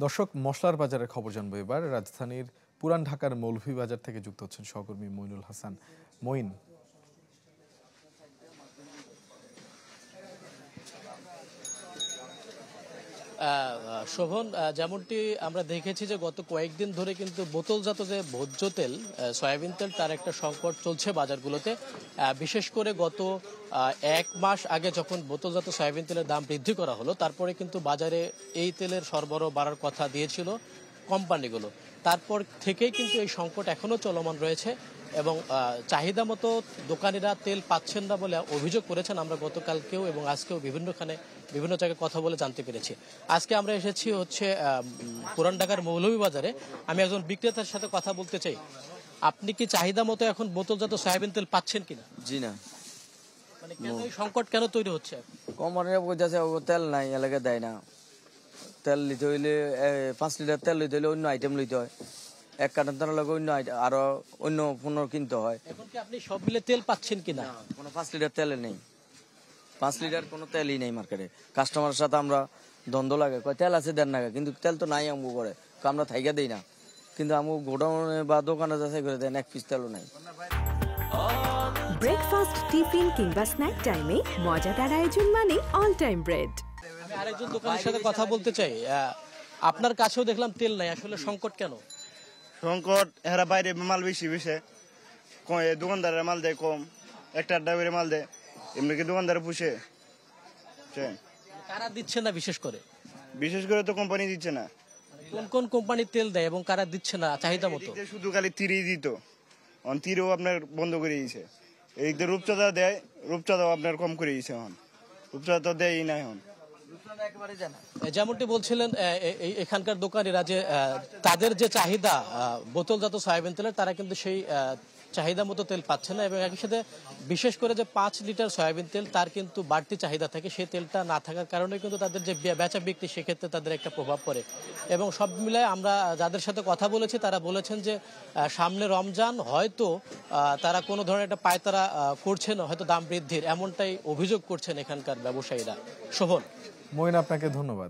দর্শক, মশলার বাজারের খবর জানবো এবার। রাজধানীর পুরান ঢাকার মৌলভীবাজার থেকে যুক্ত হচ্ছেন সহকর্মী মইনুল হাসান। মইন, শোভন, যেমনটি আমরা দেখেছি যে গত কয়েকদিন ধরে কিন্তু বোতলজাত যে ভোজ্য তেল, সয়াবিন তেল, তার একটা সংকট চলছে বাজারগুলোতে। বিশেষ করে গত 1 মাস আগে যখন বোতলজাত সয়াবিন তেলের দাম বৃদ্ধি করা হলো, তারপরে কিন্তু বাজারে এই তেলের সরবরাহ বাড়ার কথা দিয়েছিল কোম্পানিগুলো। তারপর থেকেই কিন্তু এই সংকট এখনও চলমান রয়েছে এবং চাহিদা মতো দোকানিরা তেল পাচ্ছেন না বলে অভিযোগ করেছেন। আমরা গতকালকেও এবং আজকেও বিভিন্ন জায়গায় কথা বলে জানতে পেরেছি। আজকে আমরা এসেছি হচ্ছে পুরান ঢাকার মৌলভীবাজারে। আমি একজন বিক্রেতার সাথে কথা বলতে চাই। আপনি কি চাহিদা মতো এখন বোতলজাত সয়াবিন তেল পাচ্ছেন কিনা? জি না। মানে কেন এই সংকট কেন তৈরি হচ্ছে? কোম্পানিরা বলতেছে তেল নাই, এলাকা দেয় না। তেল নিতে হইলে 5 লিটার তেল নিতে হইলে অন্য আইটেম লইতে হয়। 1 কার্টন তেল লাগে অন্য আরো অন্য পণ্য কিনতে হয়। এখন কি আপনি সব মিলে তেল পাচ্ছেন কিনা? কোনো 5 লিটার তেল নেই। 5 লিটার কোনো তেলই নেই মার্কেটে। কাস্টমারের সাথে আমরা দ্বন্দ্ব লাগে, কয় তেল আছে দেন না, কিন্তু তেল তো নাই আমগো করে, আমরা থাইকা দেই না। কিন্তু আমগো গোডাউনে বা দোকানে যাচাই করে দেন 1 পিস তেলও নাই। ব্রেকফাস্ট, টিফিন কিংবা স্ন্যাক টাইমে মজাদার আয়োজন মানে অল টাইম ব্রেড। আমি আরেকজন দোকানের সাথে কথা বলতে চাই। আপনার কাছেও দেখলাম তেল নাই, আসলে সংকট কেন? সংকট এরা বাইরে মাল বেশি দোকানদারের মাল দেয় কম, একটা ড্রাইভারের মাল দেয়, এমনি কি দোকানদারে পুষে? কারা দিচ্ছে না? বিশেষ করে তো কোম্পানি দিচ্ছে না। কোন কোন কোম্পানি তেল দেয় এবং কারা দিচ্ছে না চাহিদা মতো? শুধু খালি তিরিই দিত, তিরও আপনার বন্ধ করে দিয়েছে। এদিক দিয়ে রূপচাঁদা দেয়, রূপচাঁদাও আপনার কম করে দিয়েছে। এখন রূপচাঁদা তো দেয়ই না। এখন যেমনটি বলছিলেন এখানকার দোকানিরা যে তাদের যে চাহিদা বোতলজাত সয়াবিন তেলের, তারা কিন্তু সেই চাহিদা মতো তেল পাচ্ছে না। এবং একই সাথে বিশেষ করে যে 5 লিটার সয়াবিন তেল, তার কিন্তু বাড়তি চাহিদা থাকে। সেই তেলটা না থাকার কারণে কিন্তু তাদের যে বেচা বিক্রি, সেক্ষেত্রে তাদের একটা প্রভাব পড়ে। এবং সব মিলায় আমরা যাদের সাথে কথা বলেছি, তারা বলেছেন যে সামনে রমজান, হয়তো তারা কোনো ধরনের একটা পায়তারা করছেন, হয়তো দাম বৃদ্ধির, এমনটাই অভিযোগ করছেন এখানকার ব্যবসায়ীরা। শোভন, মইন, আপনাকে ধন্যবাদ।